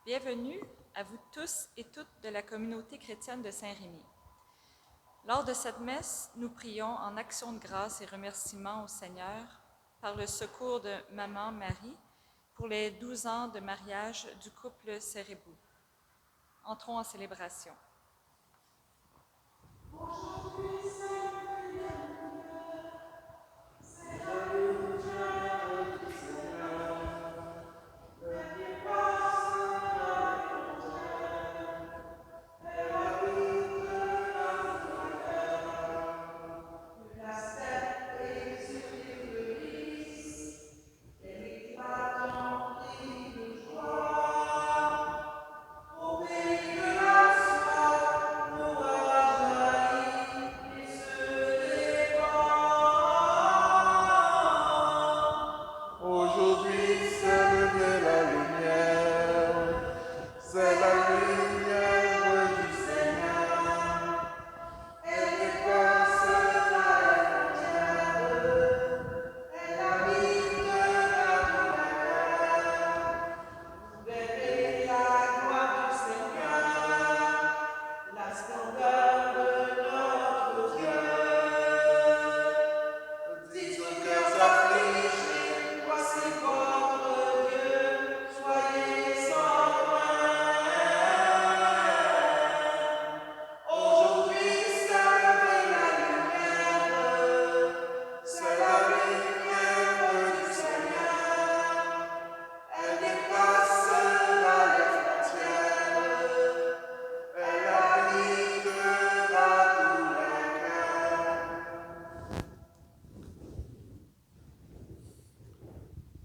Bienvenue à vous tous et toutes de la communauté chrétienne de Saint-Rémy. Lors de cette messe, nous prions en action de grâce et remerciement au Seigneur par le secours de Maman Marie pour les 12 ans de mariage du couple Cérébou. Entrons en célébration.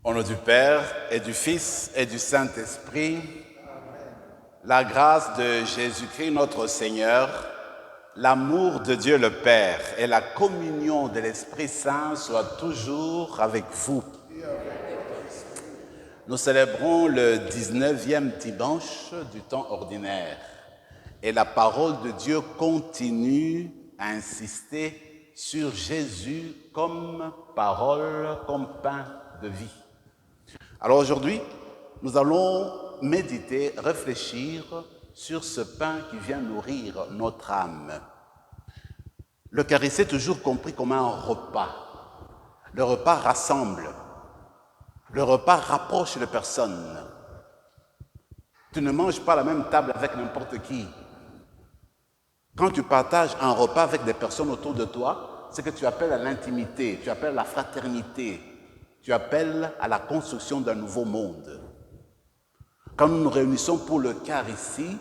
Au nom du Père et du Fils et du Saint-Esprit, la grâce de Jésus-Christ notre Seigneur, l'amour de Dieu le Père et la communion de l'Esprit Saint soient toujours avec vous. Nous célébrons le 19e dimanche du temps ordinaire et la parole de Dieu continue à insister sur Jésus comme parole, comme pain de vie. Alors aujourd'hui, nous allons méditer, réfléchir sur ce pain qui vient nourrir notre âme. L'Eucharistie est toujours compris comme un repas. Le repas rassemble. Le repas rapproche les personnes. Tu ne manges pas à la même table avec n'importe qui. Quand tu partages un repas avec des personnes autour de toi, c'est que tu appelles à l'intimité, tu appelles à la fraternité, tu appelles à la construction d'un nouveau monde. Quand nous nous réunissons pour l'Eucharistie,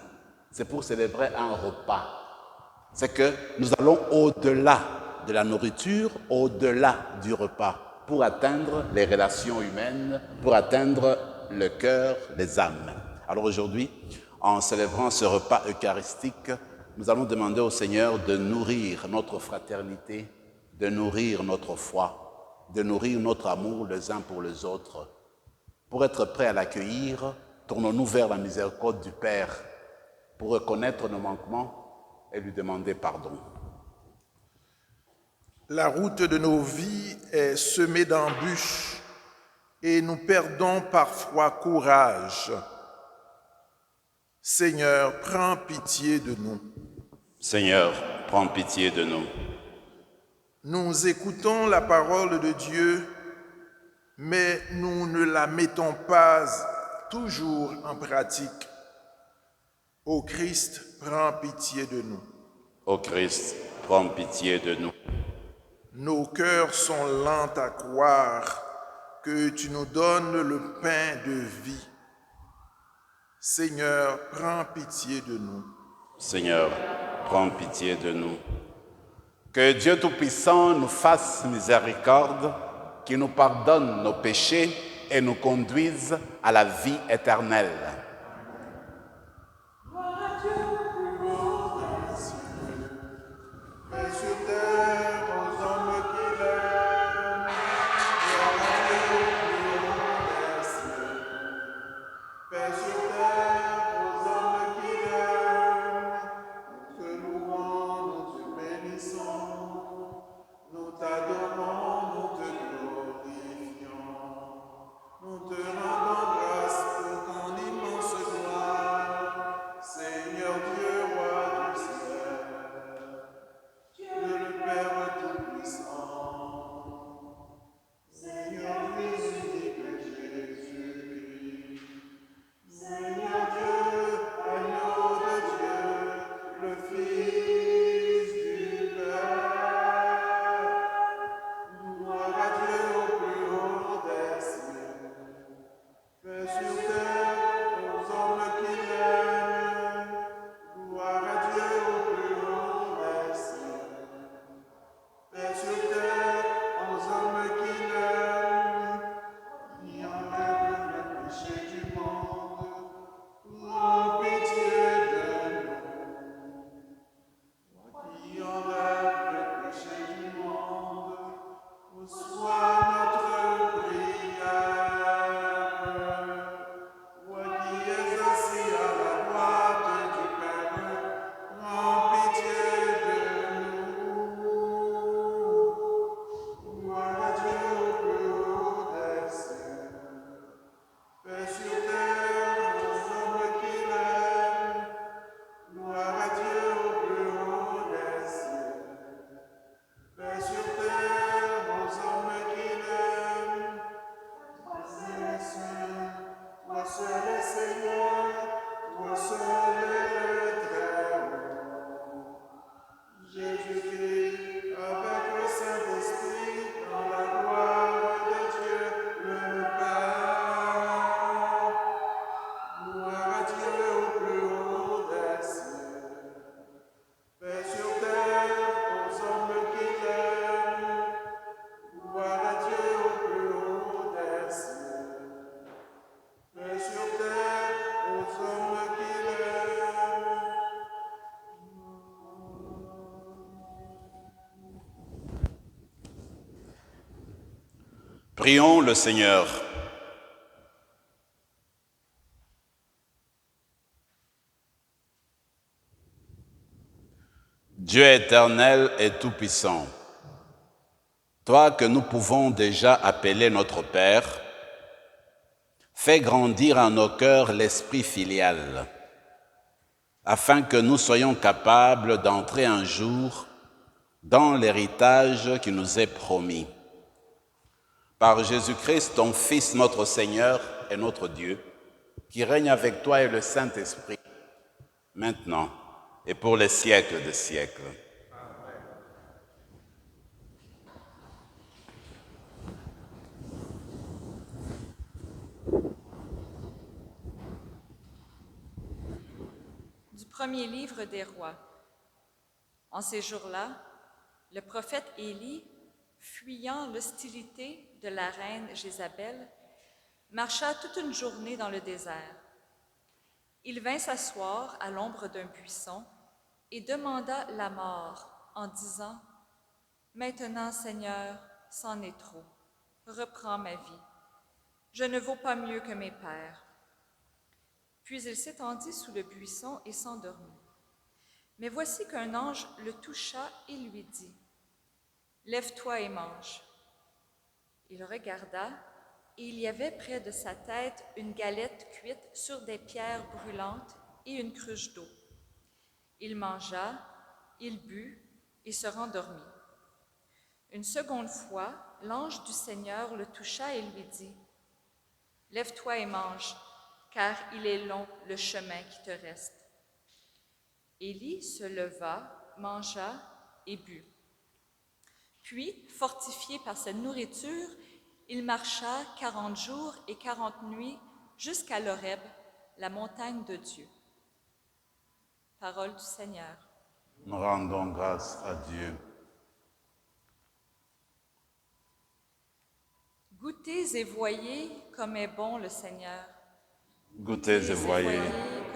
c'est pour célébrer un repas. C'est que nous allons au-delà de la nourriture, au-delà du repas, pour atteindre les relations humaines, pour atteindre le cœur, les âmes. Alors aujourd'hui, en célébrant ce repas eucharistique, nous allons demander au Seigneur de nourrir notre fraternité, de nourrir notre foi, de nourrir notre amour les uns pour les autres. Pour être prêts à l'accueillir, tournons-nous vers la miséricorde du Père pour reconnaître nos manquements et lui demander pardon. La route de nos vies est semée d'embûches et nous perdons parfois courage. Seigneur, prends pitié de nous. Seigneur, prends pitié de nous. Nous écoutons la parole de Dieu, mais nous ne la mettons pas toujours en pratique. Ô Christ, prends pitié de nous. Ô Christ, prends pitié de nous. Nos cœurs sont lents à croire que tu nous donnes le pain de vie. Seigneur, prends pitié de nous. Seigneur, prends pitié de nous. Que Dieu Tout-Puissant nous fasse miséricorde, qu'il nous pardonne nos péchés et nous conduise à la vie éternelle. Nous te rendons grâce pour ton immense Prions le Seigneur. Dieu éternel et tout-puissant, toi que nous pouvons déjà appeler notre Père, fais grandir en nos cœurs l'esprit filial, afin que nous soyons capables d'entrer un jour dans l'héritage qui nous est promis. Par Jésus-Christ, ton Fils, notre Seigneur et notre Dieu, qui règne avec toi et le Saint-Esprit, maintenant et pour les siècles des siècles. Du premier livre des rois. En ces jours-là, le prophète Élie, fuyant l'hostilité de la reine Jézabel, marcha toute une journée dans le désert. Il vint s'asseoir à l'ombre d'un buisson et demanda la mort en disant « Maintenant, Seigneur, c'en est trop. Reprends ma vie. Je ne vaux pas mieux que mes pères. » Puis il s'étendit sous le buisson et s'endormit. Mais voici qu'un ange le toucha et lui dit « Lève-toi et mange. » Il regarda, et il y avait près de sa tête une galette cuite sur des pierres brûlantes et une cruche d'eau. Il mangea, il but et se rendormit. Une seconde fois, l'ange du Seigneur le toucha et lui dit « Lève-toi et mange, car il est long le chemin qui te reste. » Élie se leva, mangea et but. Puis, fortifié par cette nourriture, il marcha 40 jours et 40 nuits jusqu'à l'Horeb, la montagne de Dieu. Parole du Seigneur. Nous rendons grâce à Dieu. Goûtez et voyez comme est bon le Seigneur. Goûtez et voyez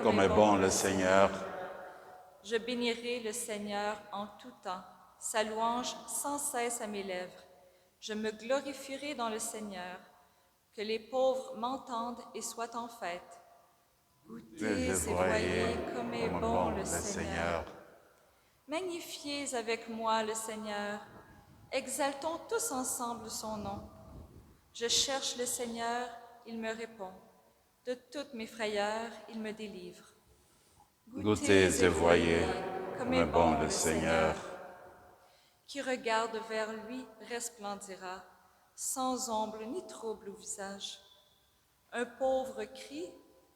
comme est bon le Seigneur. Je bénirai le Seigneur en tout temps, sa louange sans cesse à mes lèvres. Je me glorifierai dans le Seigneur, que les pauvres m'entendent et soient en fête. Goûtez et voyez comme est bon le Seigneur. Magnifiez avec moi le Seigneur, exaltons tous ensemble son nom. Je cherche le Seigneur, il me répond. De toutes mes frayeurs, il me délivre. Goûtez et voyez comme est bon le Seigneur. Qui regarde vers lui resplendira, sans ombre ni trouble au visage. Un pauvre crie,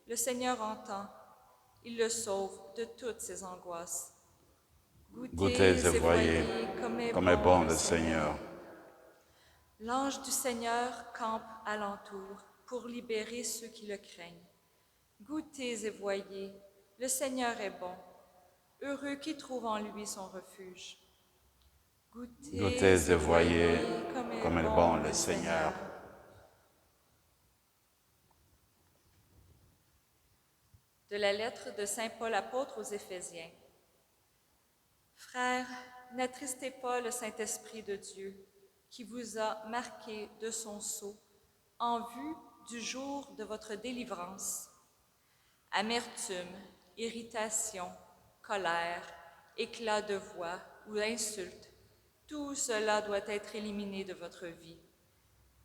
le Seigneur entend, il le sauve de toutes ses angoisses. Goûtez et voyez comme est bon le Seigneur. L'ange du Seigneur campe alentour pour libérer ceux qui le craignent. Goûtez et voyez, le Seigneur est bon, heureux qui trouve en lui son refuge. Goûtez et voyez comme est bon le Seigneur. De la lettre de saint Paul apôtre aux Éphésiens. Frères, n'attristez pas le Saint-Esprit de Dieu, qui vous a marqué de son sceau en vue du jour de votre délivrance. Amertume, irritation, colère, éclat de voix ou insulte, tout cela doit être éliminé de votre vie,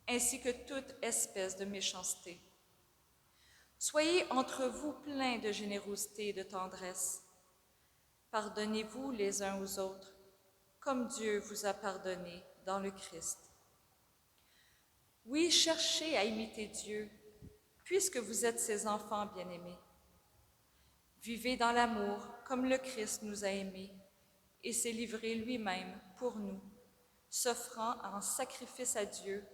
ainsi que toute espèce de méchanceté. Soyez entre vous pleins de générosité et de tendresse. Pardonnez-vous les uns aux autres, comme Dieu vous a pardonné dans le Christ. Oui, cherchez à imiter Dieu, puisque vous êtes ses enfants bien-aimés. Vivez dans l'amour comme le Christ nous a aimés et s'est livré lui-même pour nous, s'offrant en sacrifice à Dieu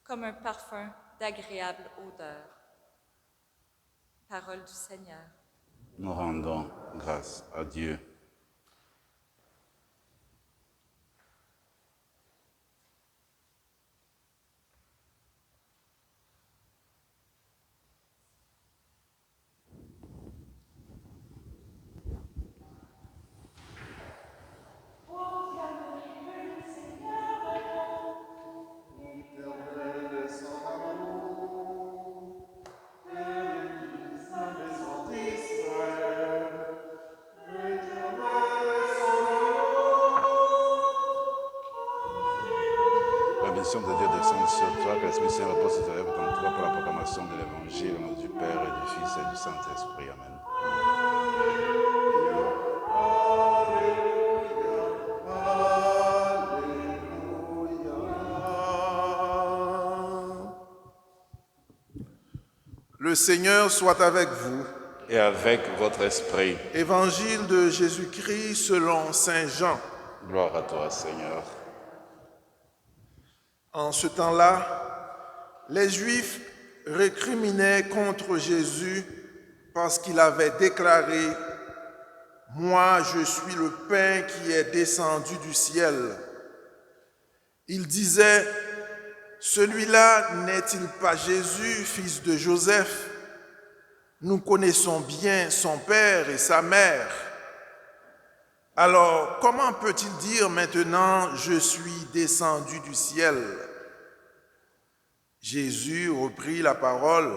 comme un parfum d'agréable odeur. Parole du Seigneur. Nous rendons grâce à Dieu. bénédiction de Dieu descende sur toi, que l'Esprit Saint repose sur tes lèvres comme toi pour la proclamation de l'Évangile au nom du Père et du Fils et du Saint-Esprit. Amen. Le Seigneur soit avec vous. Et avec votre esprit. Évangile de Jésus-Christ selon Saint Jean. Gloire à toi, Seigneur. En ce temps-là, les Juifs récriminaient contre Jésus parce qu'il avait déclaré « Moi, je suis le pain qui est descendu du ciel ». Ils disaient « Celui-là n'est-il pas Jésus, fils de Joseph ? Nous connaissons bien son père et sa mère. Alors, comment peut-il dire maintenant « Je suis descendu du ciel » ? Jésus reprit la parole.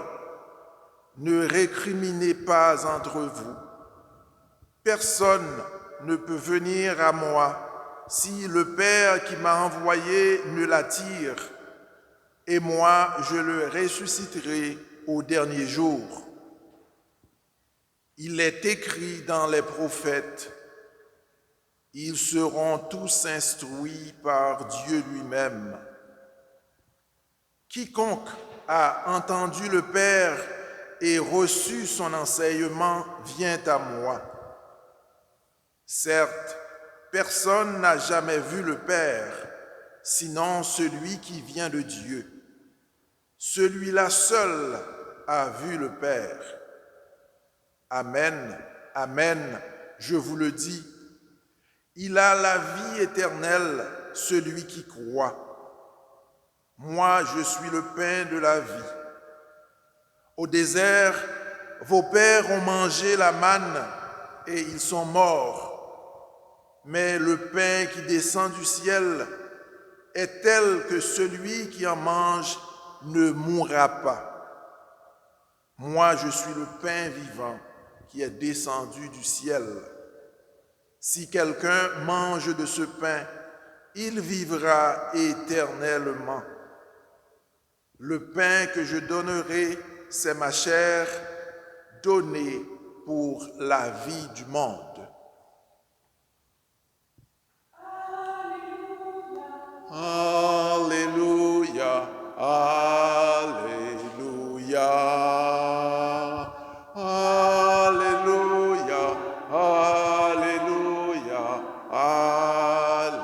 « Ne récriminez pas entre vous. Personne ne peut venir à moi si le Père qui m'a envoyé ne l'attire, et moi je le ressusciterai au dernier jour. Il est écrit dans les prophètes, ils seront tous instruits par Dieu lui-même. Quiconque a entendu le Père et reçu son enseignement vient à moi. Certes, personne n'a jamais vu le Père, sinon celui qui vient de Dieu. Celui-là seul a vu le Père. Amen, amen, je vous le dis, il a la vie éternelle, celui qui croit. Moi, je suis le pain de la vie. Au désert, vos pères ont mangé la manne et ils sont morts. Mais le pain qui descend du ciel est tel que celui qui en mange ne mourra pas. Moi, je suis le pain vivant qui est descendu du ciel. Si quelqu'un mange de ce pain, il vivra éternellement. Le pain que je donnerai, c'est ma chair, donnée pour la vie du monde. Alléluia, Alléluia, Alléluia, Alléluia, Alléluia.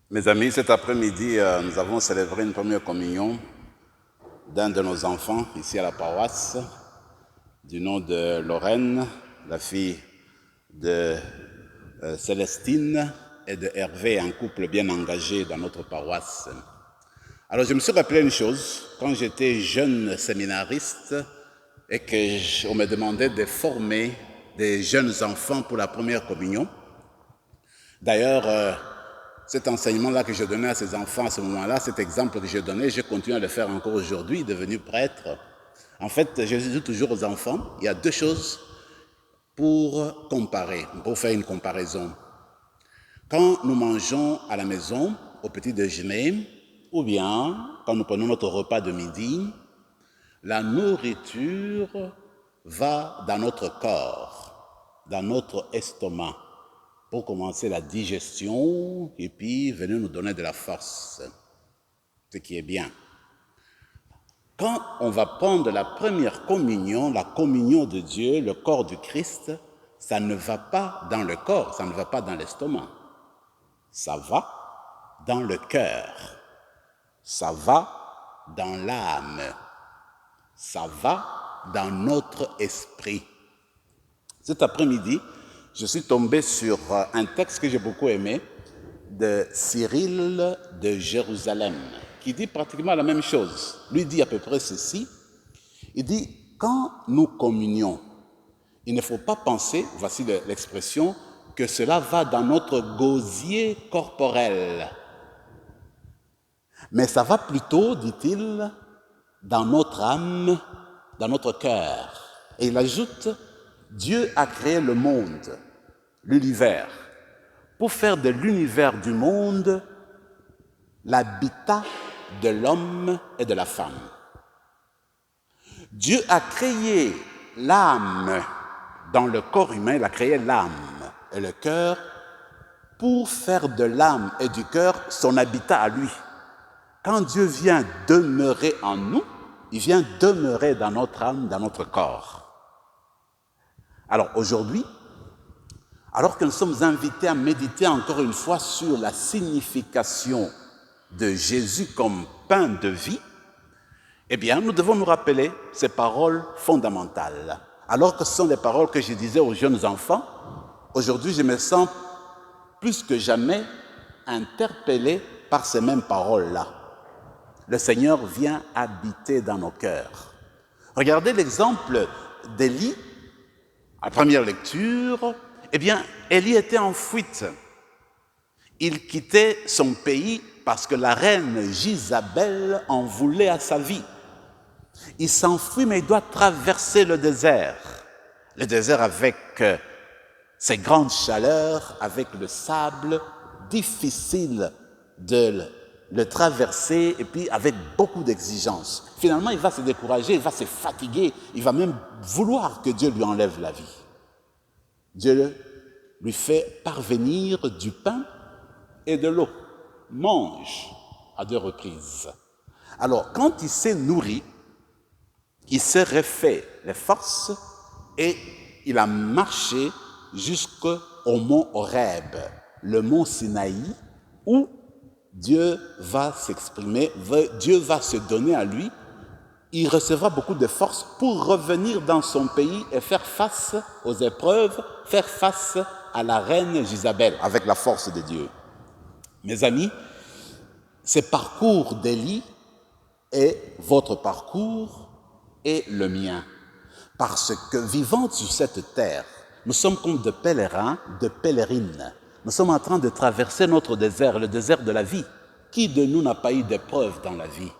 Mes amis, cet après-midi, nous avons célébré une première communion d'un de nos enfants ici à la paroisse, du nom de Lorraine, la fille de Célestine et de Hervé, un couple bien engagé dans notre paroisse. Alors je me suis rappelé une chose, quand j'étais jeune séminariste et qu'on me demandait de former des jeunes enfants pour la première communion. D'ailleurs, cet enseignement-là que je donnais à ces enfants à ce moment-là, cet exemple que je donnais, je continue à le faire encore aujourd'hui, devenu prêtre. En fait, je dis toujours aux enfants, il y a deux choses pour comparer, pour faire une comparaison. Quand nous mangeons à la maison, au petit déjeuner, ou bien quand nous prenons notre repas de midi, la nourriture va dans notre corps, dans notre estomac, pour commencer la digestion et puis venir nous donner de la force, ce qui est bien. Quand on va prendre la première communion, la communion de Dieu, le corps du Christ, ça ne va pas dans le corps, ça ne va pas dans l'estomac. Ça va dans le cœur, ça va dans l'âme, ça va dans notre esprit. Cet après-midi, je suis tombé sur un texte que j'ai beaucoup aimé de Cyril de Jérusalem, qui dit pratiquement la même chose. Lui dit à peu près ceci, il dit, quand nous communions, il ne faut pas penser, voici l'expression, que cela va dans notre gosier corporel. Mais ça va plutôt, dit-il, dans notre âme, dans notre cœur. Et il ajoute, Dieu a créé le monde, l'univers, pour faire de l'univers du monde l'habitat de l'homme et de la femme. Dieu a créé l'âme dans le corps humain, il a créé l'âme et le cœur pour faire de l'âme et du cœur son habitat à lui. Quand Dieu vient demeurer en nous, il vient demeurer dans notre âme, dans notre corps. Alors aujourd'hui, alors que nous sommes invités à méditer encore une fois sur la signification de Jésus comme pain de vie, eh bien, nous devons nous rappeler ces paroles fondamentales. Alors que ce sont des paroles que je disais aux jeunes enfants, aujourd'hui, je me sens plus que jamais interpellé par ces mêmes paroles-là. Le Seigneur vient habiter dans nos cœurs. Regardez l'exemple d'Élie, à première lecture. Eh bien, Élie était en fuite. Il quittait son pays parce que la reine Jézabel en voulait à sa vie. Il s'enfuit, mais il doit traverser le désert. Le désert avec ses grandes chaleurs, avec le sable, difficile de le traverser, et puis avec beaucoup d'exigences. Finalement, il va se décourager, il va se fatiguer, il va même vouloir que Dieu lui enlève la vie. Dieu lui fait parvenir du pain et de l'eau. Mange à 2 reprises. Alors, quand il s'est nourri, il s'est refait les forces et il a marché jusqu'au mont Horeb, le mont Sinaï, où Dieu va s'exprimer, Dieu va se donner à lui. Il recevra beaucoup de force pour revenir dans son pays et faire face aux épreuves, faire face à la reine Jézabel avec la force de Dieu. Mes amis, ce parcours d'Élie est votre parcours et le mien. Parce que vivant sur cette terre, nous sommes comme de pèlerins, de pèlerines. Nous sommes en train de traverser notre désert, le désert de la vie. Qui de nous n'a pas eu d'épreuves dans la vie?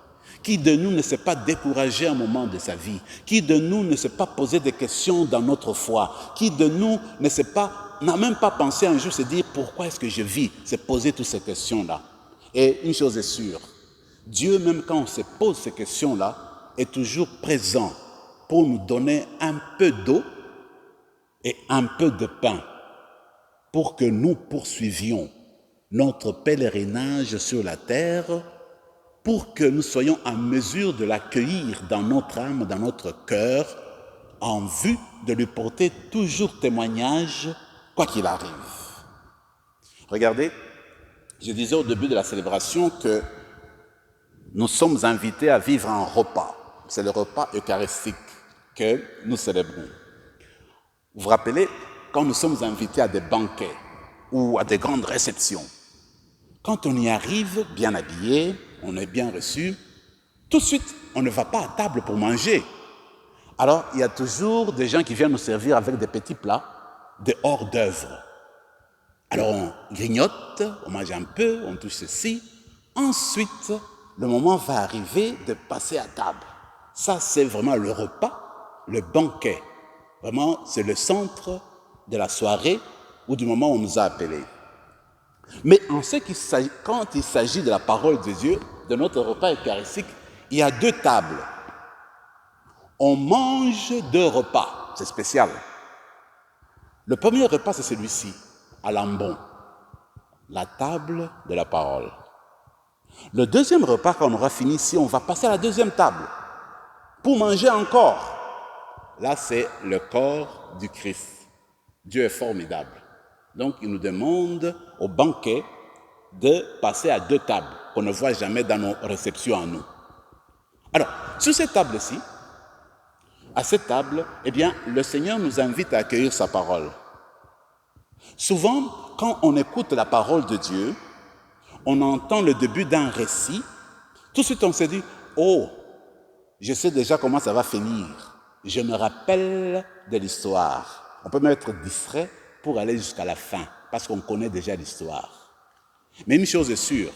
Qui de nous ne s'est pas découragé un moment de sa vie? Qui de nous ne s'est pas posé des questions dans notre foi? Qui de nous n'a même pas pensé un jour se dire pourquoi est-ce que je vis? C'est poser toutes ces questions-là. Et une chose est sûre, Dieu, même quand on se pose ces questions-là, est toujours présent pour nous donner un peu d'eau et un peu de pain pour que nous poursuivions notre pèlerinage sur la terre, pour que nous soyons en mesure de l'accueillir dans notre âme, dans notre cœur, en vue de lui porter toujours témoignage, quoi qu'il arrive. Regardez, je disais au début de la célébration que nous sommes invités à vivre un repas. C'est le repas eucharistique que nous célébrons. Vous vous rappelez, quand nous sommes invités à des banquets ou à des grandes réceptions, quand on y arrive bien habillé, on est bien reçu, tout de suite, on ne va pas à table pour manger. Alors, il y a toujours des gens qui viennent nous servir avec des petits plats, des hors-d'œuvre. Alors, on grignote, on mange un peu, on touche ceci. Ensuite, le moment va arriver de passer à table. Ça, c'est vraiment le repas, le banquet. Vraiment, c'est le centre de la soirée ou du moment où on nous a appelés. Mais quand il s'agit de la parole de Dieu, de notre repas eucharistique, il y a 2 tables. On mange 2 repas, c'est spécial. Le premier repas, c'est celui-ci, à l'ambon, la table de la parole. Le deuxième repas, quand on aura fini ici, on va passer à la deuxième table pour manger encore. Là, c'est le corps du Christ. Dieu est formidable. Donc, il nous demande au banquet de passer à 2 tables qu'on ne voit jamais dans nos réceptions à nous. Alors, sur cette table-ci, à cette table, eh bien, le Seigneur nous invite à accueillir sa parole. Souvent, quand on écoute la parole de Dieu, on entend le début d'un récit, tout de suite on se dit « Oh, je sais déjà comment ça va finir. Je me rappelle de l'histoire. » On peut même être distrait pour aller jusqu'à la fin, parce qu'on connaît déjà l'histoire. Mais une chose est sûre,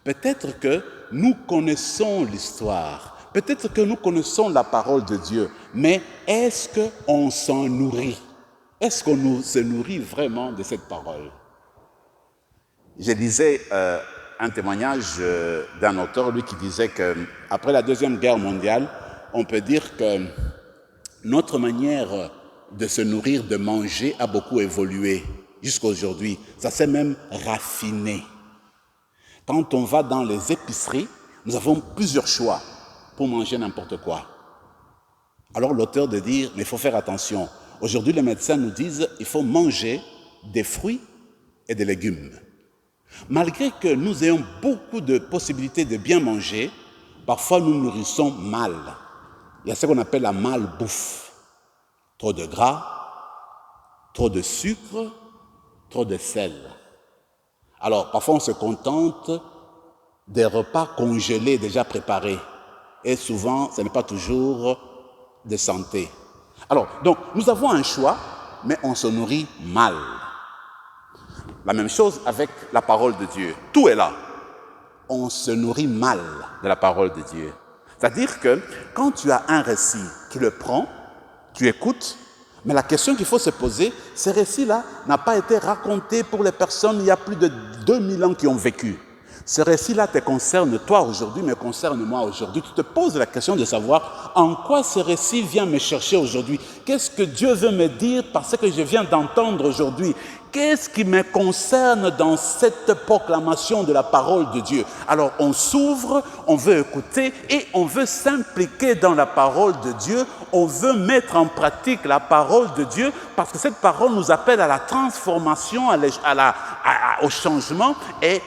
Peut-être que nous connaissons l'histoire, peut-être que nous connaissons la parole de Dieu, mais est-ce qu'on s'en nourrit? Est-ce qu'on se nourrit vraiment de cette parole? Je lisais un témoignage d'un auteur, lui, qui disait qu'après la Deuxième Guerre mondiale, on peut dire que notre manière de se nourrir, de manger, a beaucoup évolué jusqu'à aujourd'hui. Ça s'est même raffiné. Quand on va dans les épiceries, nous avons plusieurs choix pour manger n'importe quoi. Alors l'auteur de dire, mais il faut faire attention. Aujourd'hui, les médecins nous disent qu'il faut manger des fruits et des légumes. Malgré que nous ayons beaucoup de possibilités de bien manger, parfois nous nourrissons mal. Il y a ce qu'on appelle la malbouffe. Trop de gras, trop de sucre, trop de sel. Alors, parfois, on se contente des repas congelés déjà préparés. Et souvent, ce n'est pas toujours de santé. Alors, donc, nous avons un choix, mais on se nourrit mal. La même chose avec la parole de Dieu. Tout est là. On se nourrit mal de la parole de Dieu. C'est-à-dire que quand tu as un récit, tu le prends, tu écoutes, mais la question qu'il faut se poser, ce récit-là n'a pas été raconté pour les personnes il y a plus de 2000 ans qui ont vécu. Ce récit-là te concerne toi aujourd'hui, me concerne moi aujourd'hui. Tu te poses la question de savoir en quoi ce récit vient me chercher aujourd'hui. Qu'est-ce que Dieu veut me dire parce que je viens d'entendre aujourd'hui? Qu'est-ce qui me concerne dans cette proclamation de la parole de Dieu? Alors on s'ouvre, on veut écouter et on veut s'impliquer dans la parole de Dieu. On veut mettre en pratique la parole de Dieu parce que cette parole nous appelle à la transformation, au changement et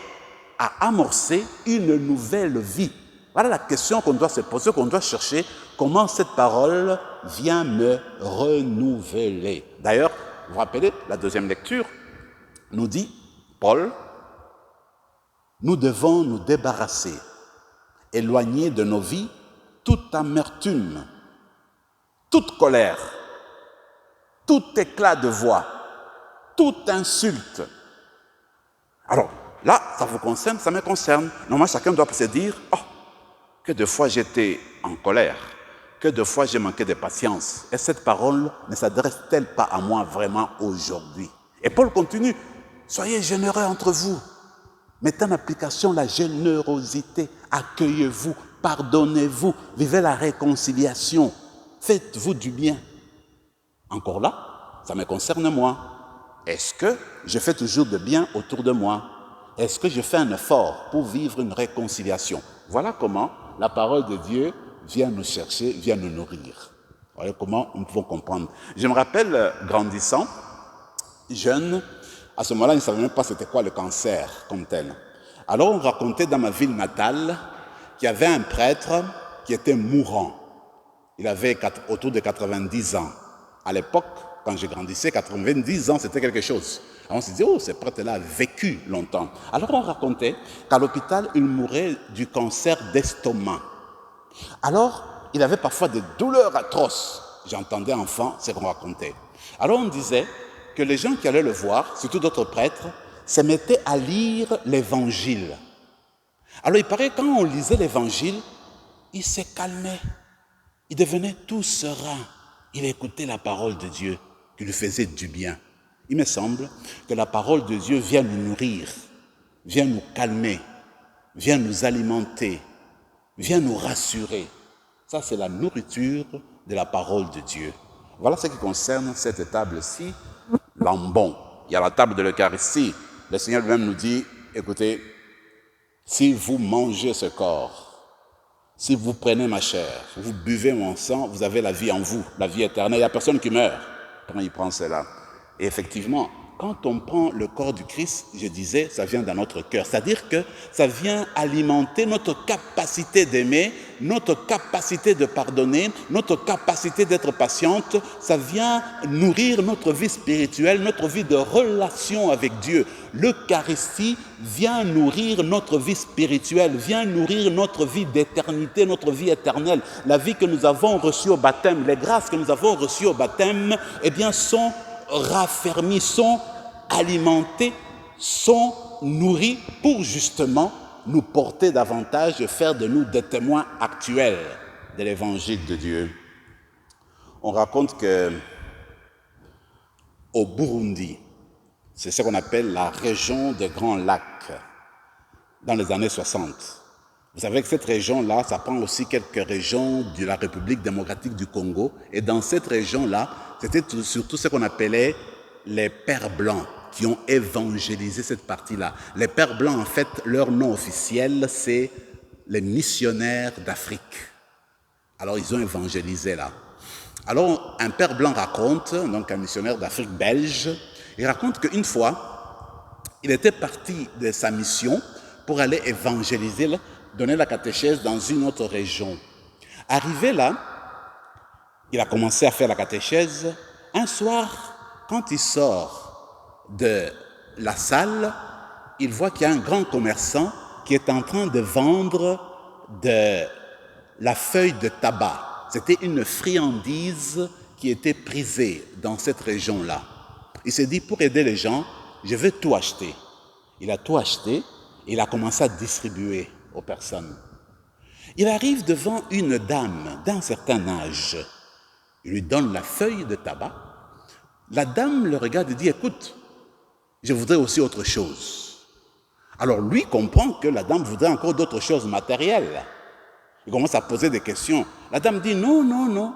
à amorcer une nouvelle vie. Voilà la question qu'on doit se poser, qu'on doit chercher. Comment cette parole vient me renouveler? D'ailleurs, vous vous rappelez, la deuxième lecture nous dit, Paul, nous devons nous débarrasser, éloigner de nos vies toute amertume, toute colère, tout éclat de voix, toute insulte. Alors, là, ça vous concerne, ça me concerne. Normalement, chacun doit se dire, oh, que de fois j'étais en colère, que de fois j'ai manqué de patience. Et cette parole ne s'adresse-t-elle pas à moi vraiment aujourd'hui? Et Paul continue, soyez généreux entre vous. Mettez en application la générosité. Accueillez-vous, pardonnez-vous, vivez la réconciliation. Faites-vous du bien. Encore là, ça me concerne moi. Est-ce que je fais toujours de bien autour de moi? Est-ce que je fais un effort pour vivre une réconciliation? Voilà comment la parole de Dieu vient nous chercher, vient nous nourrir. Voilà comment nous pouvons comprendre. Je me rappelle, grandissant, jeune, à ce moment-là, je ne savais même pas c'était quoi le cancer comme tel. Alors on racontait dans ma ville natale qu'il y avait un prêtre qui était mourant. Il avait autour de 90 ans. À l'époque, quand je grandissais, 90 ans, c'était quelque chose. Alors on se disait, oh, ce prêtre-là a vécu longtemps. Alors on racontait qu'à l'hôpital, il mourait du cancer d'estomac. Alors, il avait parfois des douleurs atroces. J'entendais enfant ce qu'on racontait. Alors on disait que les gens qui allaient le voir, surtout d'autres prêtres, se mettaient à lire l'évangile. Alors il paraît que quand on lisait l'évangile, il se calmait. Il devenait tout serein. Il écoutait la parole de Dieu qui lui faisait du bien. Il me semble que la parole de Dieu vient nous nourrir, vient nous calmer, vient nous alimenter, vient nous rassurer. Ça, c'est la nourriture de la parole de Dieu. Voilà ce qui concerne cette table-ci, l'ambon. Il y a la table de l'Eucharistie. Le Seigneur lui-même nous dit, écoutez, si vous mangez ce corps, si vous prenez ma chair, vous buvez mon sang, vous avez la vie en vous, la vie éternelle. Il n'y a personne qui meurt quand il prend cela. Et effectivement, quand on prend le corps du Christ, je disais, ça vient dans notre cœur. C'est-à-dire que ça vient alimenter notre capacité d'aimer, notre capacité de pardonner, notre capacité d'être patiente. Ça vient nourrir notre vie spirituelle, notre vie de relation avec Dieu. L'Eucharistie vient nourrir notre vie spirituelle, vient nourrir notre vie d'éternité, notre vie éternelle. La vie que nous avons reçue au baptême, les grâces que nous avons reçues au baptême, eh bien, sont raffermis, sont alimentés, sont nourris pour justement nous porter davantage, faire de nous des témoins actuels de l'évangile de Dieu. On raconte que au Burundi, c'est ce qu'on appelle la région des Grands Lacs, dans les années 60. Vous savez que cette région-là, ça prend aussi quelques régions de la République démocratique du Congo. Et dans cette région-là, c'était surtout ce qu'on appelait les Pères Blancs qui ont évangélisé cette partie-là. Les Pères Blancs, en fait, leur nom officiel, c'est les missionnaires d'Afrique. Alors, ils ont évangélisé là. Alors, un Père Blanc raconte, donc un missionnaire d'Afrique belge, il raconte qu'une fois, il était parti de sa mission pour aller évangéliser, donner la catéchèse dans une autre région. Arrivé là, il a commencé à faire la catéchèse. Un soir, quand il sort de la salle, il voit qu'il y a un grand commerçant qui est en train de vendre de la feuille de tabac. C'était une friandise qui était prisée dans cette région-là. Il s'est dit, pour aider les gens, je vais tout acheter. Il a tout acheté et il a commencé à distribuer aux personnes. Il arrive devant une dame d'un certain âge. Il lui donne la feuille de tabac. La dame le regarde et dit, écoute, je voudrais aussi autre chose. Alors lui comprend que la dame voudrait encore d'autres choses matérielles. Il commence à poser des questions. La dame dit, non, non, non,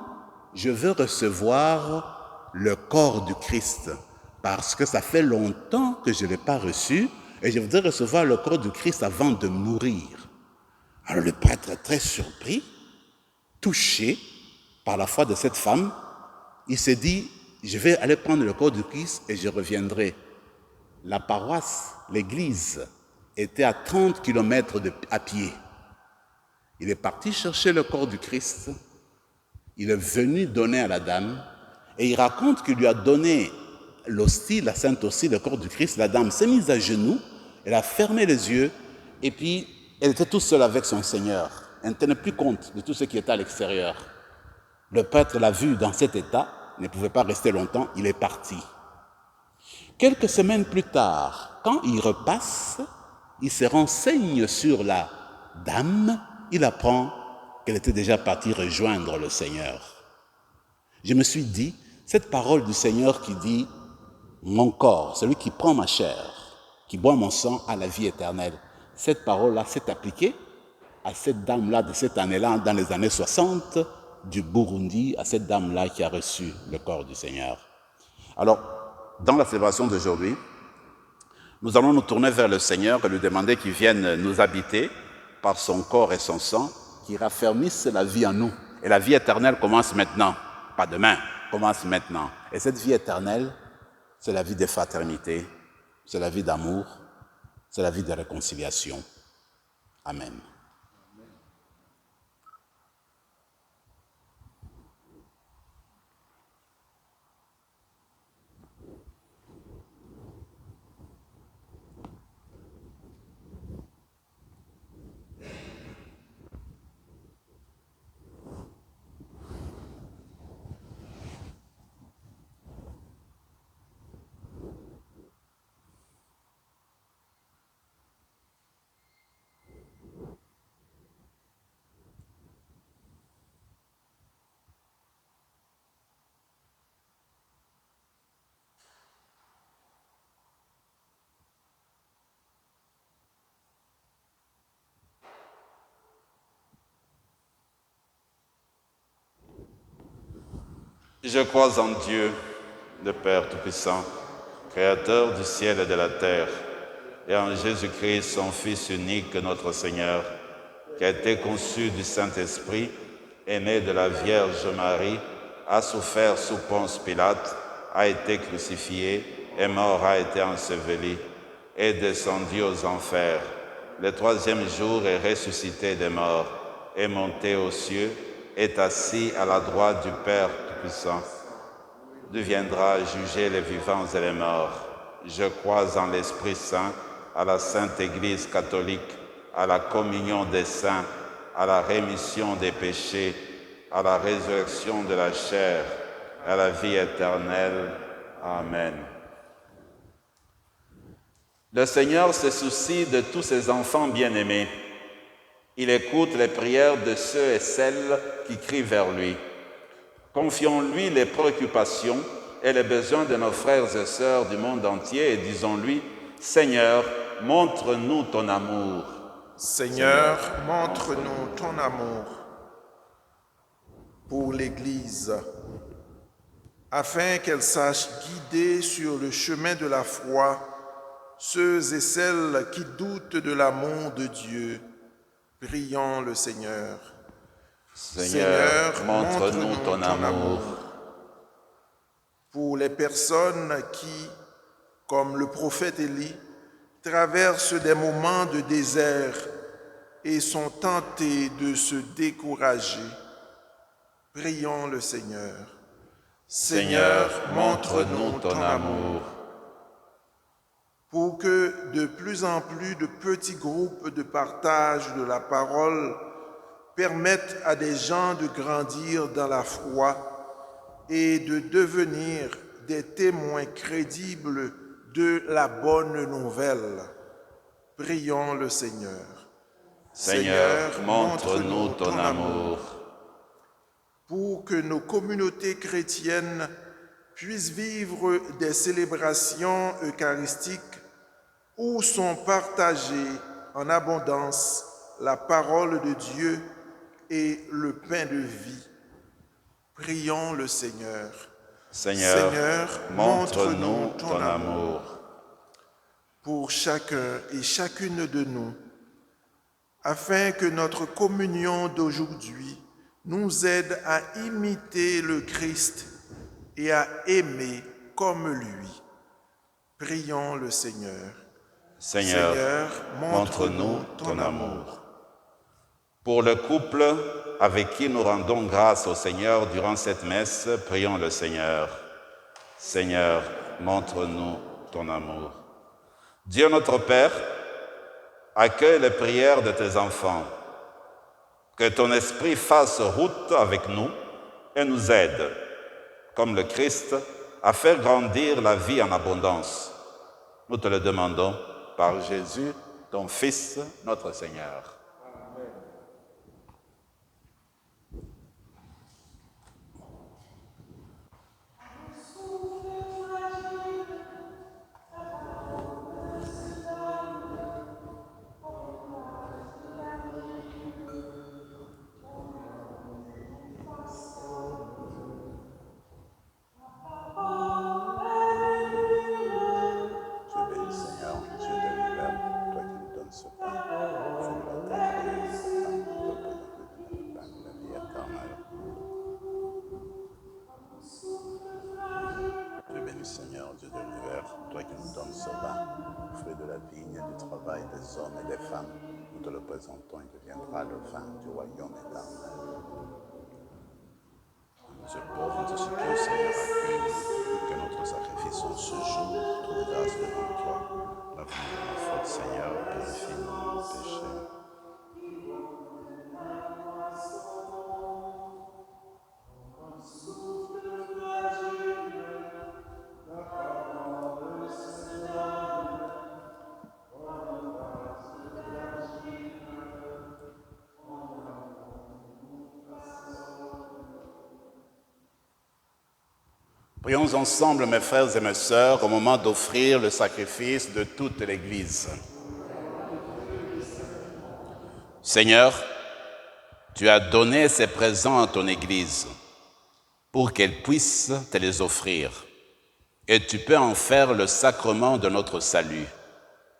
je veux recevoir le corps du Christ parce que ça fait longtemps que je ne l'ai pas reçu et je voudrais recevoir le corps du Christ avant de mourir. Alors le prêtre est très surpris, touché par la foi de cette femme. Il s'est dit, je vais aller prendre le corps du Christ et je reviendrai. La paroisse, l'église, était à 30 km à pied. Il est parti chercher le corps du Christ. Il est venu donner à la dame et il raconte qu'il lui a donné l'hostie, la sainte hostie, le corps du Christ. La dame s'est mise à genoux, elle a fermé les yeux et puis elle était toute seule avec son Seigneur. Elle ne tenait plus compte de tout ce qui était à l'extérieur. Le prêtre l'a vu dans cet état, ne pouvait pas rester longtemps, il est parti. Quelques semaines plus tard, quand il repasse, il se renseigne sur la dame, il apprend qu'elle était déjà partie rejoindre le Seigneur. Je me suis dit, cette parole du Seigneur qui dit « Mon corps, celui qui prend ma chair, qui boit mon sang, a la vie éternelle », cette parole-là s'est appliquée à cette dame-là de cette année-là, dans les années 60, du Burundi, à cette dame-là qui a reçu le corps du Seigneur. Alors, dans la célébration d'aujourd'hui, nous allons nous tourner vers le Seigneur et lui demander qu'il vienne nous habiter par son corps et son sang, qui raffermissent la vie en nous. Et la vie éternelle commence maintenant, pas demain, commence maintenant. Et cette vie éternelle, c'est la vie de fraternité, c'est la vie d'amour, c'est la vie de réconciliation. Amen. Je crois en Dieu, le Père Tout-Puissant, Créateur du ciel et de la terre, et en Jésus-Christ, son Fils unique, notre Seigneur, qui a été conçu du Saint-Esprit, est né de la Vierge Marie, a souffert sous Ponce Pilate, a été crucifié, est mort, a été enseveli, est descendu aux enfers. Le troisième jour est ressuscité des morts, est monté aux cieux, est assis à la droite du Père Tout-Puissant, deviendra juger les vivants et les morts. Je crois en l'Esprit Saint, à la Sainte Église catholique, à la communion des saints, à la rémission des péchés, à la résurrection de la chair, à la vie éternelle. Amen. Le Seigneur se soucie de tous ses enfants bien-aimés. Il écoute les prières de ceux et celles qui crient vers lui. Confions-lui les préoccupations et les besoins de nos frères et sœurs du monde entier et disons-lui, Seigneur, montre-nous ton amour. Seigneur, montre-nous ton amour pour l'Église, afin qu'elle sache guider sur le chemin de la foi ceux et celles qui doutent de l'amour de Dieu. Prions le Seigneur. Seigneur, montre-nous ton amour. Pour les personnes qui, comme le prophète Élie, traversent des moments de désert et sont tentés de se décourager, prions le Seigneur. Seigneur, montre-nous ton amour. Pour que de plus en plus de petits groupes de partage de la parole permettent à des gens de grandir dans la foi et de devenir des témoins crédibles de la bonne nouvelle. Prions le Seigneur. Seigneur, montre-nous ton amour. Pour que nos communautés chrétiennes puissent vivre des célébrations eucharistiques où sont partagées en abondance la parole de Dieu et le pain de vie. Prions le Seigneur. Seigneur, montre-nous ton amour. Pour chacun et chacune de nous, afin que notre communion d'aujourd'hui nous aide à imiter le Christ et à aimer comme lui. Prions le Seigneur. Seigneur, montre-nous ton amour. Pour le couple avec qui nous rendons grâce au Seigneur durant cette messe, prions le Seigneur. Seigneur, montre-nous ton amour. Dieu notre Père, accueille les prières de tes enfants. Que ton esprit fasse route avec nous et nous aide, comme le Christ, à faire grandir la vie en abondance. Nous te le demandons par Jésus, ton Fils, notre Seigneur. Seigneur, Dieu de l'univers, toi qui nous donnes ce pain, fruit de la vigne et du travail des hommes et des femmes, nous te le présentons et deviendra le vin du royaume éternel. Nous pauvres, nous te supplions, Seigneur, accueille-nous, que notre sacrifice en ce jour trouve grâce devant toi. La vie de nos fautes, Seigneur, purifie-nous de nos péchés. Prions ensemble, mes frères et mes sœurs, au moment d'offrir le sacrifice de toute l'Église. Seigneur, tu as donné ces présents à ton Église pour qu'elle puisse te les offrir. Et tu peux en faire le sacrement de notre salut.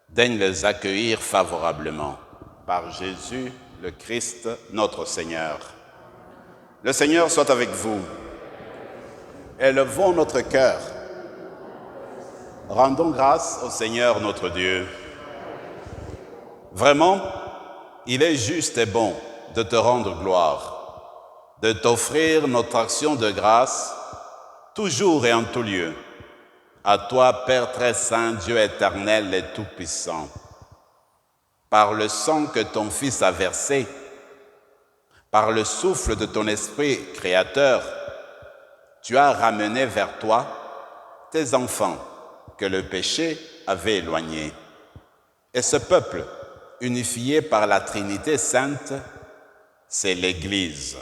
Daigne les accueillir favorablement. Par Jésus, le Christ, notre Seigneur. Le Seigneur soit avec vous. Élevons notre cœur. Rendons grâce au Seigneur notre Dieu. Vraiment, il est juste et bon de te rendre gloire, de t'offrir notre action de grâce, toujours et en tout lieu. À toi, Père très saint, Dieu éternel et tout-puissant, par le sang que ton Fils a versé, par le souffle de ton Esprit créateur, tu as ramené vers toi tes enfants que le péché avait éloignés. Et ce peuple, unifié par la Trinité sainte, c'est l'Église.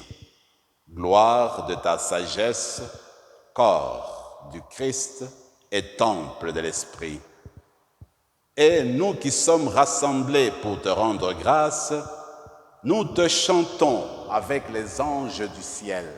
Gloire de ta sagesse, corps du Christ et temple de l'Esprit. Et nous qui sommes rassemblés pour te rendre grâce, nous te chantons avec les anges du ciel.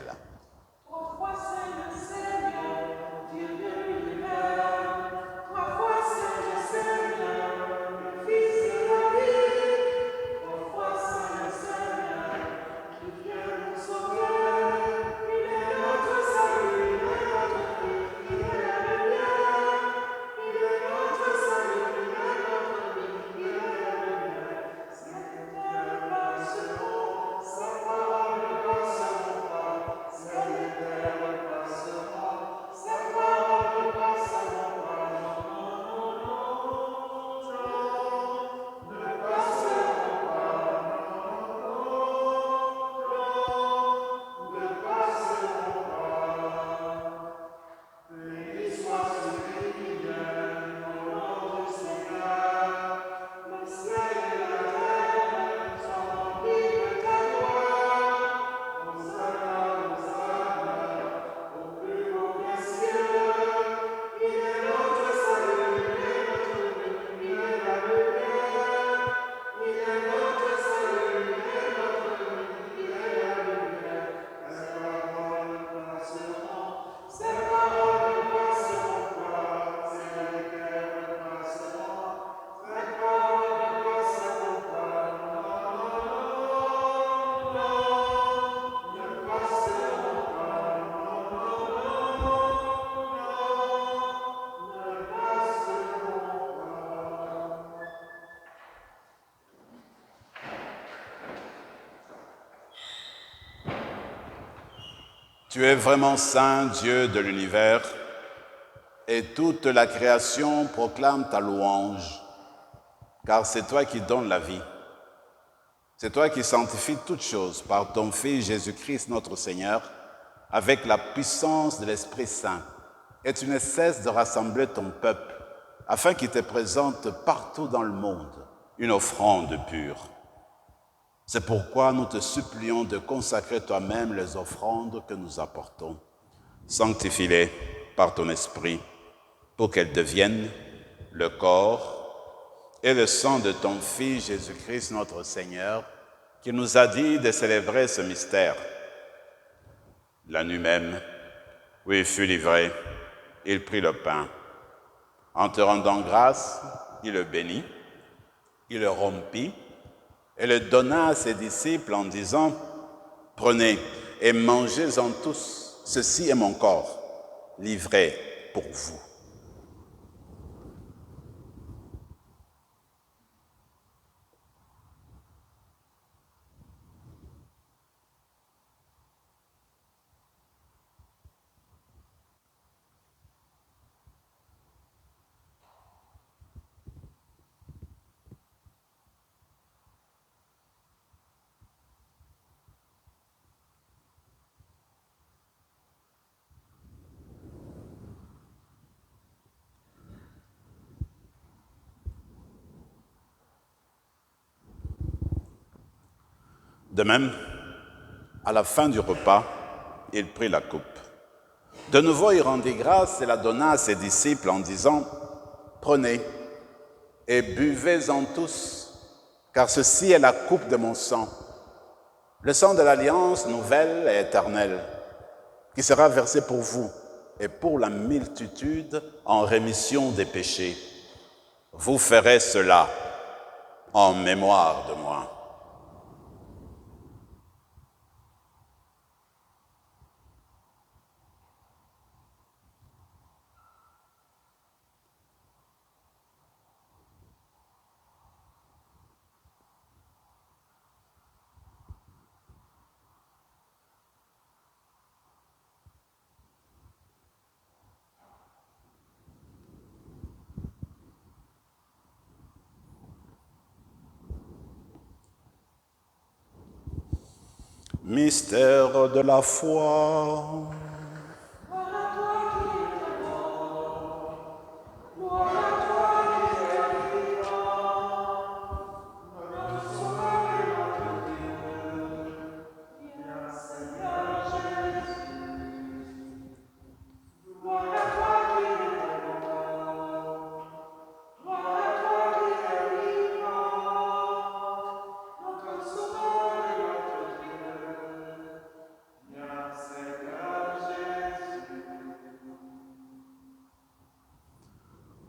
Tu es vraiment saint, Dieu de l'univers, et toute la création proclame ta louange, car c'est toi qui donnes la vie. C'est toi qui sanctifies toutes choses par ton Fils Jésus-Christ notre Seigneur, avec la puissance de l'Esprit Saint. Et tu ne cesses de rassembler ton peuple, afin qu'il te présente partout dans le monde une offrande pure. C'est pourquoi nous te supplions de consacrer toi-même les offrandes que nous apportons. Sanctifie-les par ton esprit, pour qu'elles deviennent le corps et le sang de ton Fils Jésus-Christ notre Seigneur, qui nous a dit de célébrer ce mystère. La nuit même, où il fut livré, il prit le pain. En te rendant grâce, il le bénit, il le rompit, et le donna à ses disciples en disant, « Prenez et mangez-en tous, ceci est mon corps, livré pour vous. » De même, à la fin du repas, il prit la coupe. De nouveau, il rendit grâce et la donna à ses disciples en disant, « Prenez et buvez-en tous, car ceci est la coupe de mon sang, le sang de l'alliance nouvelle et éternelle, qui sera versé pour vous et pour la multitude en rémission des péchés. Vous ferez cela en mémoire de moi. » Mystère de la foi.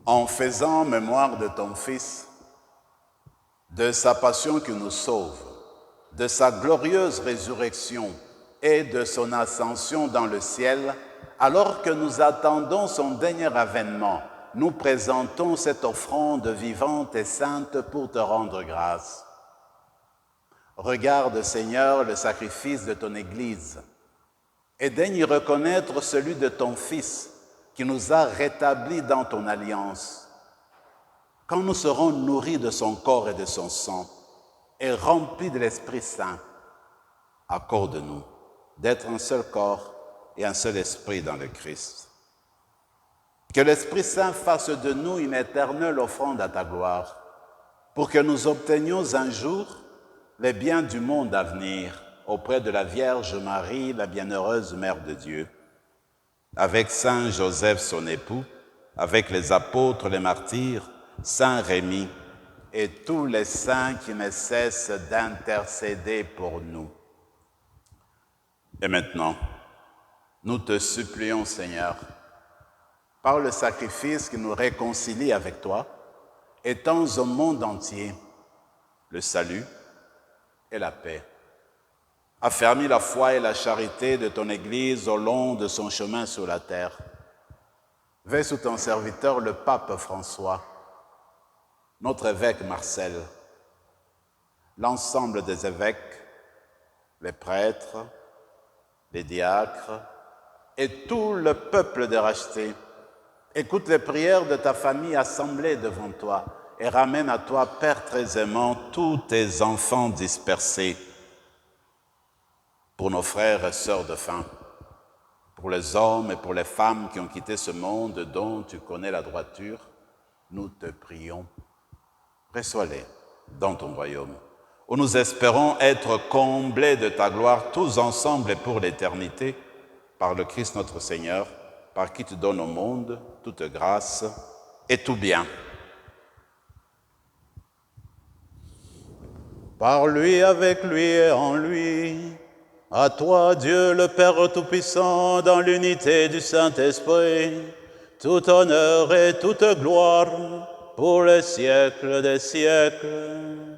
en faisant mémoire de ton Fils, de sa passion qui nous sauve, de sa glorieuse résurrection et de son ascension dans le ciel, alors que nous attendons son dernier avènement, nous présentons cette offrande vivante et sainte pour te rendre grâce. Regarde, Seigneur, le sacrifice de ton Église et daigne y reconnaître celui de ton Fils qui nous a rétablis dans ton alliance. Quand nous serons nourris de son corps et de son sang et remplis de l'Esprit Saint, accorde-nous d'être un seul corps et un seul esprit dans le Christ. Que l'Esprit Saint fasse de nous une éternelle offrande à ta gloire, pour que nous obtenions un jour les biens du monde à venir auprès de la Vierge Marie, la bienheureuse Mère de Dieu, avec Saint Joseph son époux, avec les apôtres, les martyrs, Saint Rémy et tous les saints qui ne cessent d'intercéder pour nous. Et maintenant, nous te supplions, Seigneur, par le sacrifice qui nous réconcilie avec toi, étends au monde entier le salut et la paix. Affermis la foi et la charité de ton Église au long de son chemin sur la terre. Veille sous ton serviteur le pape François, notre évêque Marcel, l'ensemble des évêques, les prêtres, les diacres et tout le peuple de racheté. Écoute les prières de ta famille assemblée devant toi et ramène à toi, Père très aimant, tous tes enfants dispersés. Pour nos frères et sœurs de faim, pour les hommes et pour les femmes qui ont quitté ce monde dont tu connais la droiture, nous te prions. Reçois-les dans ton royaume, où nous espérons être comblés de ta gloire tous ensemble et pour l'éternité, par le Christ notre Seigneur, par qui tu donnes au monde toute grâce et tout bien. Par lui, avec lui et en lui, à toi, Dieu le Père Tout-Puissant, dans l'unité du Saint-Esprit, tout honneur et toute gloire pour les siècles des siècles.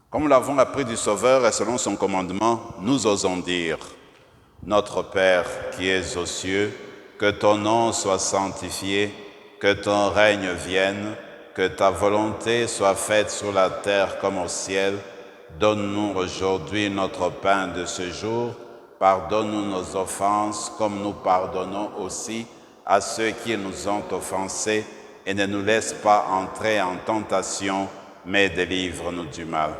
Comme nous l'avons appris du Sauveur et selon son commandement, nous osons dire « Notre Père qui es aux cieux, que ton nom soit sanctifié, que ton règne vienne, que ta volonté soit faite sur la terre comme au ciel. Donne-nous aujourd'hui notre pain de ce jour. Pardonne-nous nos offenses comme nous pardonnons aussi à ceux qui nous ont offensés et ne nous laisse pas entrer en tentation, mais délivre-nous du mal. »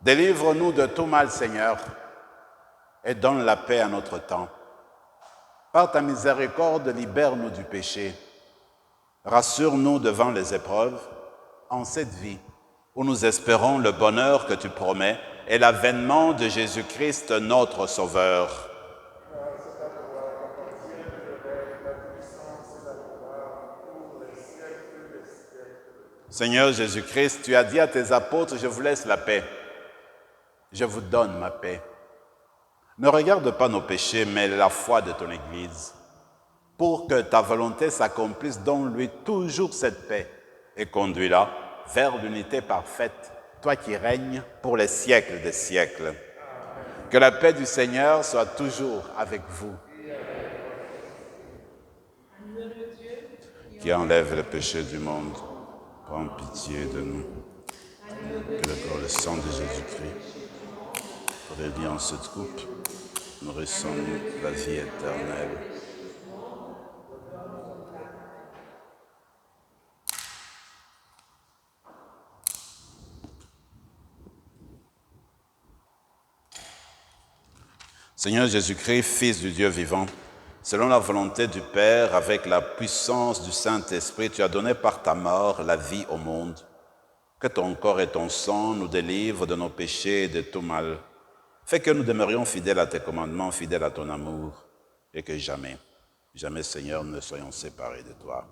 Délivre-nous de tout mal, Seigneur, et donne la paix à notre temps. Par ta miséricorde, libère-nous du péché. Rassure-nous devant les épreuves, en cette vie où nous espérons le bonheur que tu promets et l'avènement de Jésus-Christ, notre Sauveur. Seigneur Jésus-Christ, tu as dit à tes apôtres, je vous laisse la paix. Je vous donne ma paix. Ne regarde pas nos péchés, mais la foi de ton Église, pour que ta volonté s'accomplisse, donne-lui toujours cette paix et conduis-la vers l'unité parfaite, toi qui règnes pour les siècles des siècles. Que la paix du Seigneur soit toujours avec vous. Qui enlève le péché du monde, prends pitié de nous. Que le corps et le sang de Jésus-Christ réunis en cette coupe, nourrissons-nous la vie éternelle. Seigneur Jésus-Christ, Fils du Dieu vivant, selon la volonté du Père, avec la puissance du Saint-Esprit, tu as donné par ta mort la vie au monde. Que ton corps et ton sang nous délivrent de nos péchés et de tout mal. Fais que nous demeurions fidèles à tes commandements, fidèles à ton amour, et que jamais, jamais, Seigneur, nous ne soyons séparés de toi.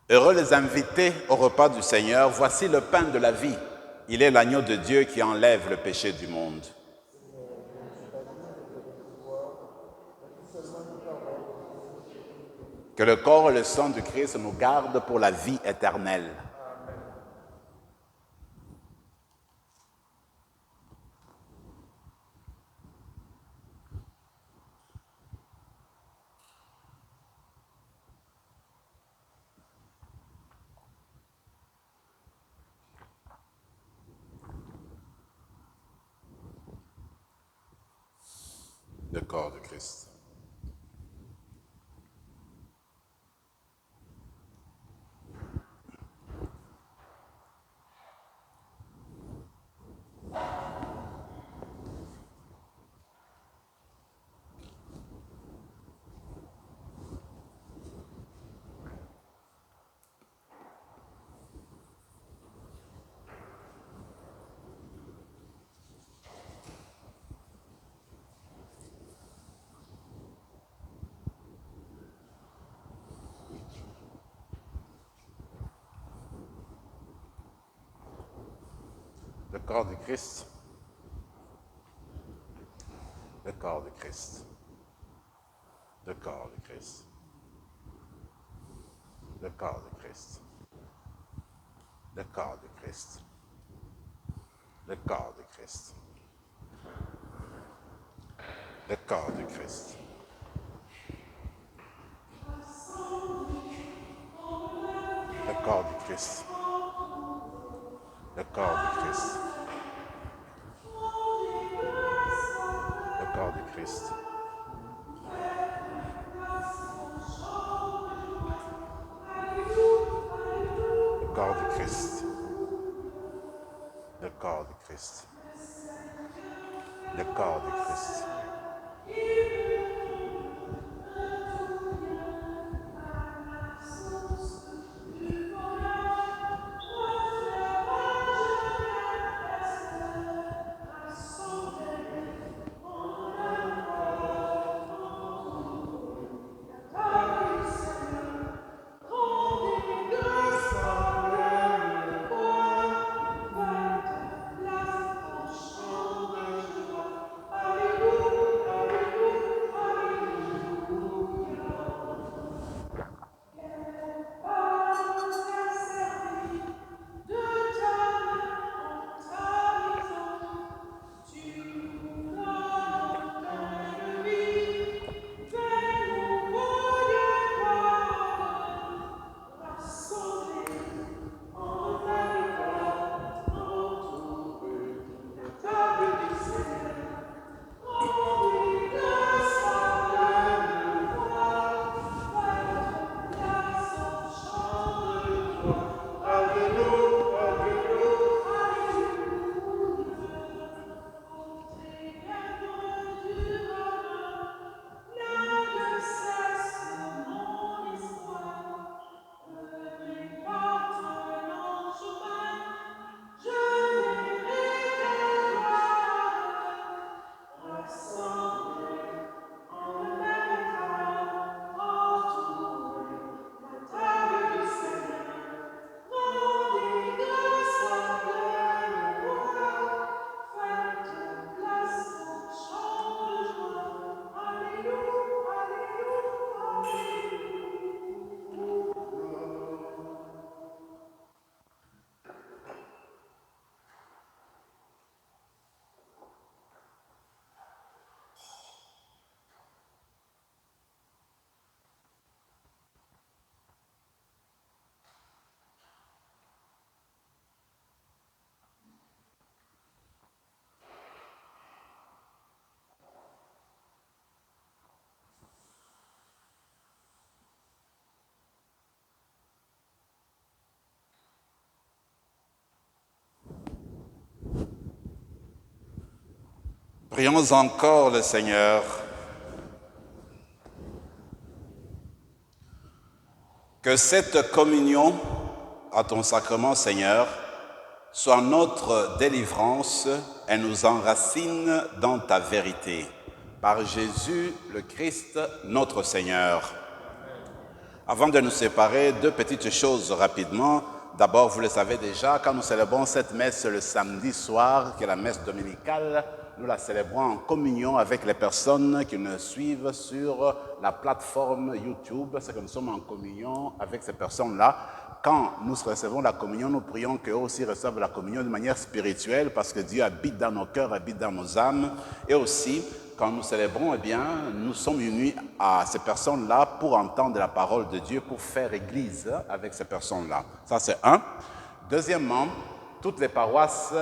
Heureux les invités au repas du Seigneur. Voici le pain de la vie. Il est l'agneau de Dieu qui enlève le péché du monde. Que le corps et le sang du Christ nous gardent pour la vie éternelle. Le corps de Christ. Le corps de Christ. Le corps de Christ. Le corps de Christ. Le corps de Christ. Le corps de Christ. Le corps de Christ. Le corps de Christ. Le corps de Christ. Le corps de Christ. Le corps de Christ. Le corps de Christ. Le corps de Christ. Le corps de Christ. Prions encore le Seigneur. Que cette communion à ton sacrement, Seigneur, Sois notre délivrance et nous enracine dans ta vérité. Par Jésus le Christ, notre Seigneur. Avant de nous séparer, deux petites choses rapidement. D'abord, vous le savez déjà, quand nous célébrons cette messe le samedi soir, qui est la messe dominicale, nous la célébrons en communion avec les personnes qui nous suivent sur la plateforme YouTube. C'est que nous sommes en communion avec ces personnes-là. Quand nous recevons la communion, nous prions qu'eux aussi reçoivent la communion de manière spirituelle parce que Dieu habite dans nos cœurs, habite dans nos âmes. Et aussi, quand nous célébrons, eh bien, nous sommes unis à ces personnes-là pour entendre la parole de Dieu, pour faire église avec ces personnes-là. Ça, c'est un. Deuxièmement, toutes les paroisses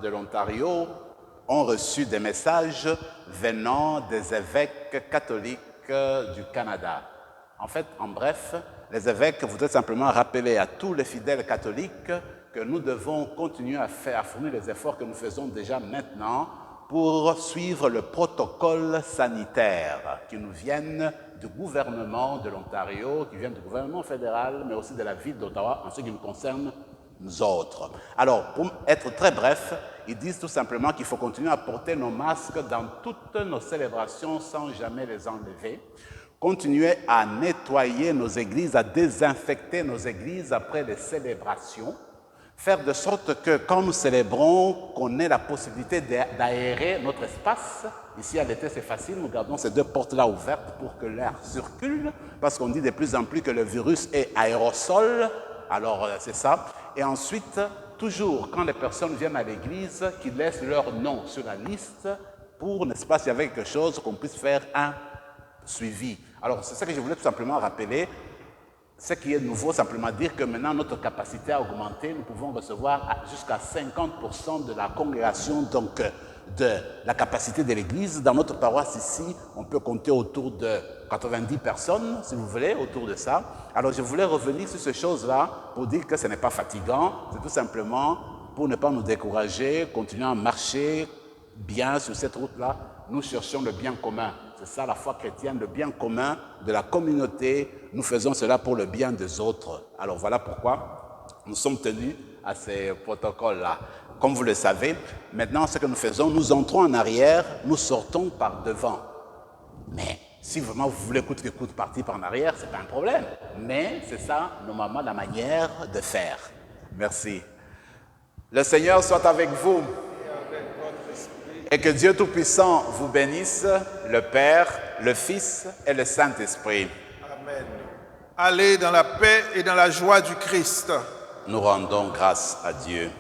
de l'Ontario ont reçu des messages venant des évêques catholiques du Canada. En fait, en bref, les évêques voudraient simplement rappeler à tous les fidèles catholiques que nous devons continuer à fournir les efforts que nous faisons déjà maintenant pour suivre le protocole sanitaire qui nous viennent du gouvernement de l'Ontario, qui viennent du gouvernement fédéral, mais aussi de la ville d'Ottawa en ce qui nous concerne, nous autres. Alors, pour être très bref, ils disent tout simplement qu'il faut continuer à porter nos masques dans toutes nos célébrations sans jamais les enlever. Continuer à nettoyer nos églises, à désinfecter nos églises après les célébrations. Faire de sorte que quand nous célébrons, qu'on ait la possibilité d'aérer notre espace. Ici, à l'été, c'est facile, nous gardons ces deux portes-là ouvertes pour que l'air circule, parce qu'on dit de plus en plus que le virus est aérosol, alors c'est ça. Et ensuite, toujours, quand les personnes viennent à l'église, qu'ils laissent leur nom sur la liste pour, n'est-ce pas, s'il y avait quelque chose, qu'on puisse faire un suivi. Alors, c'est ça que je voulais tout simplement rappeler. Ce qui est nouveau, simplement dire que maintenant notre capacité a augmenté. Nous pouvons recevoir jusqu'à 50% de la congrégation, donc de la capacité de l'église. Dans notre paroisse ici, on peut compter autour de 90 personnes, si vous voulez, autour de ça. Alors je voulais revenir sur ces choses-là pour dire que ce n'est pas fatigant. C'est tout simplement pour ne pas nous décourager, continuer à marcher bien sur cette route-là. Nous cherchons le bien commun. C'est ça la foi chrétienne, le bien commun de la communauté. Nous faisons cela pour le bien des autres. Alors voilà pourquoi nous sommes tenus à ces protocoles-là. Comme vous le savez, maintenant ce que nous faisons, nous entrons en arrière, nous sortons par devant. Mais si vraiment vous voulez coûte que coûte partir par en arrière, ce n'est pas un problème. Mais c'est ça, normalement, la manière de faire. Merci. Le Seigneur soit avec vous. Et que Dieu Tout-Puissant vous bénisse, le Père, le Fils et le Saint-Esprit. Amen. Allez dans la paix et dans la joie du Christ. Nous rendons grâce à Dieu.